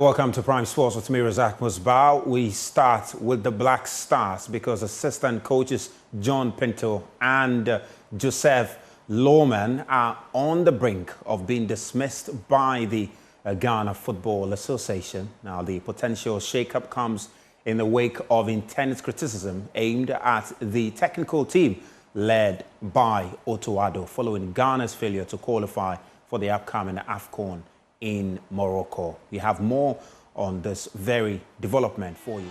Welcome to Prime Sports with me, Razak Musbao. We start with the Black Stars because assistant coaches John Paintsil and Paintsil Laumann are on the brink of being dismissed by the Ghana Football Association. Now, the potential shake-up comes in the wake of intense criticism aimed at the technical team led by Otto Addo following Ghana's failure to qualify for the upcoming AFCON in Morocco. We have more on this very development for you.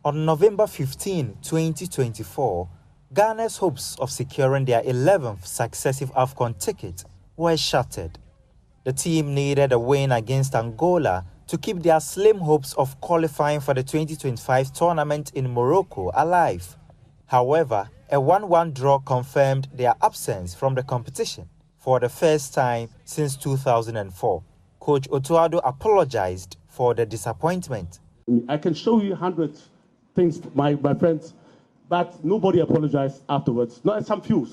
On November 15, 2024, Ghana's hopes of securing their 11th successive AFCON ticket were shattered. The team needed a win against Angola to keep their slim hopes of qualifying for the 2025 tournament in Morocco alive. However, a 1-1 draw confirmed their absence from the competition for the first time since 2004. Coach Otto Addo apologized for the disappointment. I can show you 100 things, my friends, but nobody apologized afterwards. Not some few,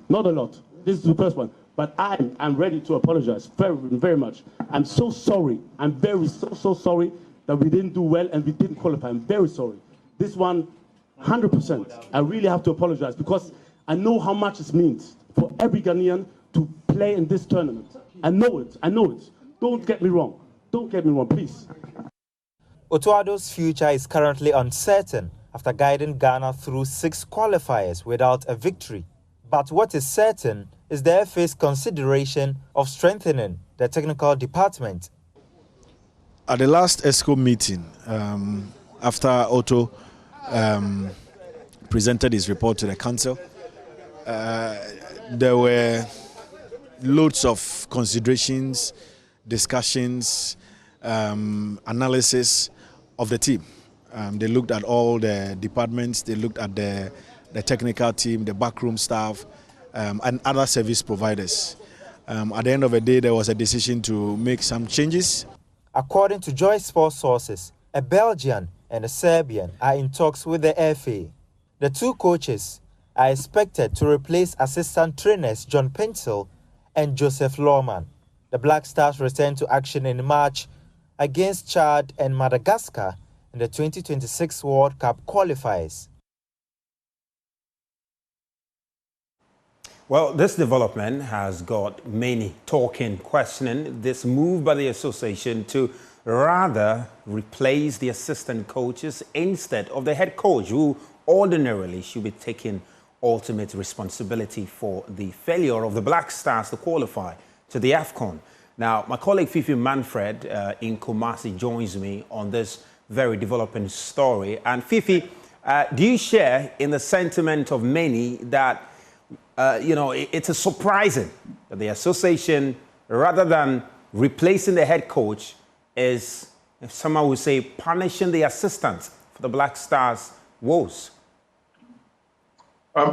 not a lot. This is the first one. But I'm ready to apologize very, very much. I'm so sorry. I'm so sorry that we didn't do well and we didn't qualify. I'm very sorry. This one, 100%. I really have to apologize because I know how much it means for every Ghanaian to play in this tournament. I know it. Don't get me wrong. Don't get me wrong, please. Otto Addo's future is currently uncertain after guiding Ghana through 6 qualifiers without a victory. But what is certain is the FA's consideration of strengthening the technical department. At the last ESCO meeting, after Otto presented his report to the council, there were loads of considerations, discussions, analysis of the team. They looked at all the departments, they looked at the technical team, the backroom staff, and other service providers. At the end of the day, there was a decision to make some changes. According to Joy Sports sources, a Belgian and a Serbian are in talks with the FA. The 2 coaches are expected to replace assistant trainers John Paintsil and Paintsil Laumann. The Black Stars return to action in March against Chad and Madagascar in the 2026 World Cup qualifiers. Well, this development has got many talking, questioning this move by the association to rather replace the assistant coaches instead of the head coach, who ordinarily should be taking ultimate responsibility for the failure of the Black Stars to qualify to the AFCON. Now, my colleague Fifi Manfred in Kumasi joins me on this very developing story. And Fifi, do you share in the sentiment of many that, it's a surprising that the association, rather than replacing the head coach, is, if someone would say, punishing the assistants for the Black Stars' woes?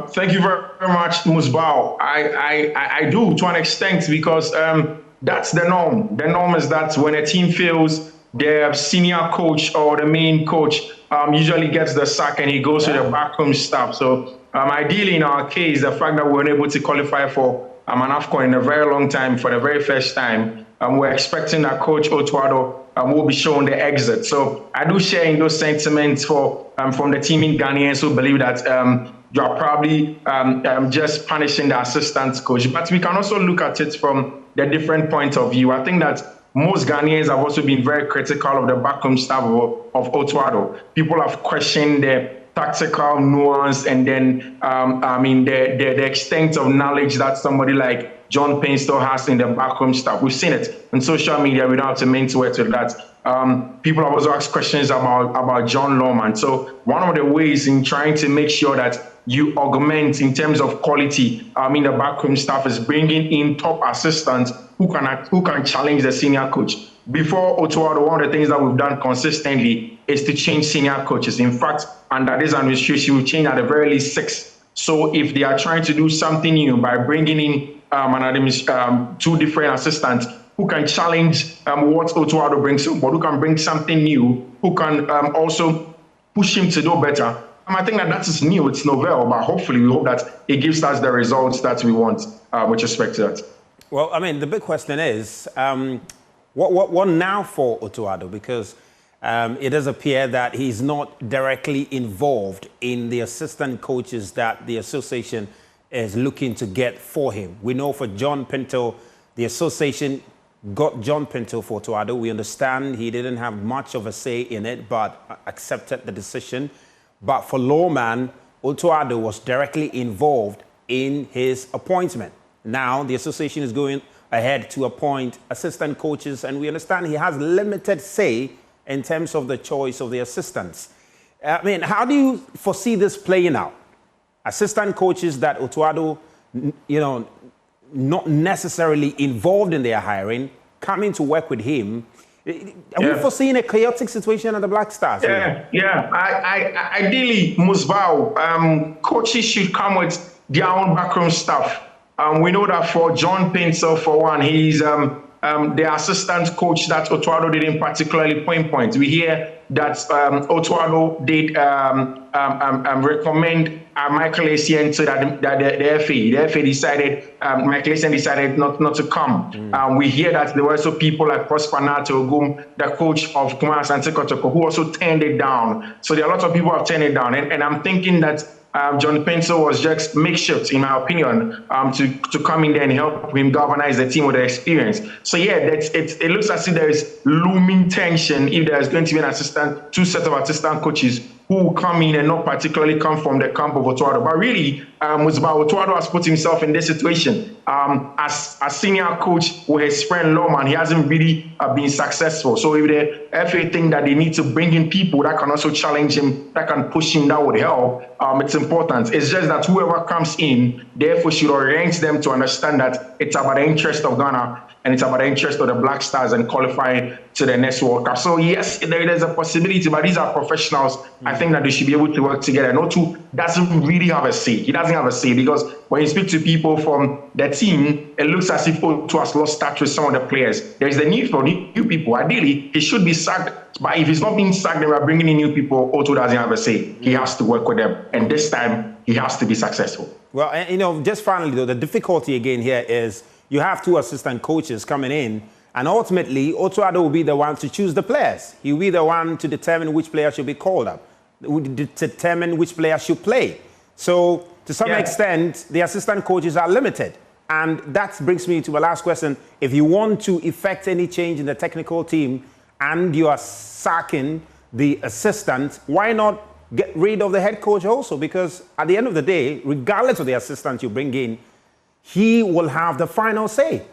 Thank you very much, Musbao. I do to an extent because that's the norm. The norm is that when a team fails, their senior coach or the main coach usually gets the sack and he goes to the backroom staff. So ideally, in our case, the fact that we were able to qualify for an AFCON in a very long time, for the very first time, we're expecting that Coach Otto Addo will be shown the exit. So I do share in those sentiments from the team in Ghanaians who believe that you are probably just punishing the assistant coach. But we can also look at it from the different point of view. I think that most Ghanaians have also been very critical of the backroom staff of Otto Addo. People have questioned the tactical nuance and then, the extent of knowledge that somebody like John Paintsil has in the backroom staff. We've seen it on social media. We don't have to mince words with that. People have also asked questions about John Laumann. So one of the ways in trying to make sure that you augment in terms of quality, the backroom staff is bringing in top assistants who can challenge the senior coach. Before Otto Addo, one of the things that we've done consistently is to change senior coaches. In fact, under this administration, we change at the very least 6. So if they are trying to do something new by bringing in 2 different assistants who can challenge what Otto Addo brings, but who can bring something new, who can also push him to do better. I think that is new, it's novel, but hopefully we hope that it gives us the results that we want with respect to that. Well, the big question is, what now for Otto Addo? Because it does appear that he's not directly involved in the assistant coaches that the association is looking to get for him. We know for John Paintsil, the association got John Paintsil for Otoado. We understand he didn't have much of a say in it, but accepted the decision. But for Laumann, Otoado was directly involved in his appointment. Now the association is going ahead to appoint assistant coaches, and we understand he has limited say in terms of the choice of the assistants. I mean, how do you foresee this playing out? Assistant coaches that Otoado, not necessarily involved in their hiring, coming to work with him. Are we foreseeing a chaotic situation at the Black Stars? Ideally, Musbao, coaches should come with their own backroom stuff. We know that for John Paintsil, for one, he's the assistant coach that Otoado didn't particularly pinpoint. We hear that Otoado did recommend Michael Essien to the FA. The FA decided, Michael Essien decided not to come. We hear that there were also people like Prosper Nato, the coach of Kumasi and Tekotoko, who also turned it down. So there are a lot of people who have turned it down. And I'm thinking that John Paintsil was just makeshift, in my opinion, to come in there and help him galvanize the team with the experience. So yeah, it looks as if there is looming tension if there is going to be two sets of assistant coaches who will come in and not particularly come from the camp of Otoado. But really, Otoado has put himself in this situation. As a senior coach with his friend Laumann, he hasn't really been successful. So if the FA think that they need to bring in people that can also challenge him, that can push him, that would help, it's important. It's just that whoever comes in, the FA should orient them to understand that it's about the interest of Ghana and it's about the interest of the Black Stars and qualifying to the next World Cup. So yes, there's a possibility, but these are professionals. I think that they should be able to work together. Otu doesn't really have a say. He doesn't have a say because when you speak to people from the team, it looks as if Otu has lost touch with some of the players. There is the need for new people. Ideally, he should be sacked, but if he's not being sacked, then we're bringing in new people. Otu doesn't have a say. He has to work with them, and this time he has to be successful. Well, just finally though, the difficulty again here is you have two assistant coaches coming in, and ultimately, Otoado will be the one to choose the players. He will be the one to determine which player should be called up, determine which player should play. So, to some extent, the assistant coaches are limited. And that brings me to my last question. If you want to effect any change in the technical team and you are sacking the assistant, why not get rid of the head coach also? Because at the end of the day, regardless of the assistant you bring in, he will have the final say.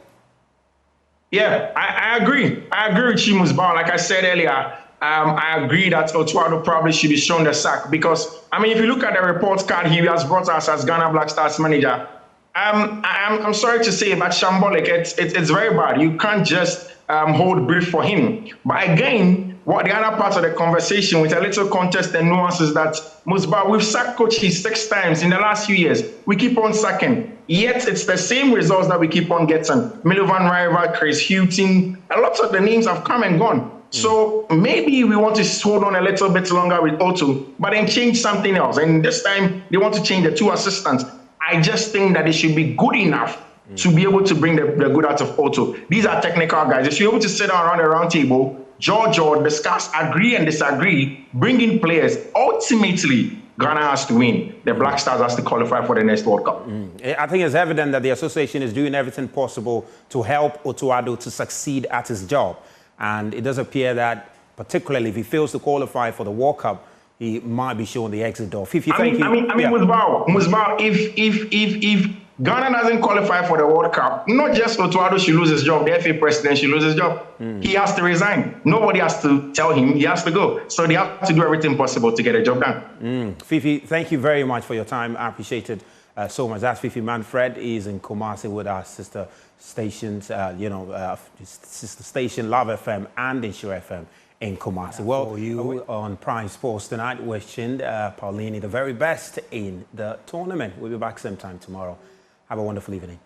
Yeah, I agree. I agree with you, Musbao. Like I said earlier, I agree that Otoado probably should be shown the sack because, I mean, if you look at the report card he has brought us as Ghana Black Stars manager, I'm sorry to say, but shambolic. It's very bad. You can't just hold brief for him. But again, what the other part of the conversation with a little context and nuances that Musbao, we've sacked coaches 6 times in the last few years. We keep on sacking. Yet it's the same results that we keep on getting. Milovan Rival, Chris Houghton, a lot of the names have come and gone. So maybe we want to hold on a little bit longer with Otu, but then change something else. And this time they want to change the 2 assistants. I just think that they should be good enough to be able to bring the good out of Otu. These are technical guys. They should be able to sit down around the round table, judge or discuss, agree and disagree, bring in players. Ultimately, Ghana has to win. The Black Stars has to qualify for the next World Cup. I think it's evident that the association is doing everything possible to help Otoado to succeed at his job. And it does appear that, particularly if he fails to qualify for the World Cup, he might be shown the exit door. Fifi, thank you. Musbao, if Ghana doesn't qualify for the World Cup, not just Otoado should lose his job, the FA president should lose his job. He has to resign. Nobody has to tell him he has to go. So they have to do everything possible to get the job done. Fifi, thank you very much for your time. I appreciate it so much. That's Fifi Manfred. He's in Kumasi with our sister stations, sister station Love FM and Insure FM in Kumasi. Well, for you on Prime Sports tonight, wishing Paulini the very best in the tournament. We'll be back same time tomorrow. Have a wonderful evening.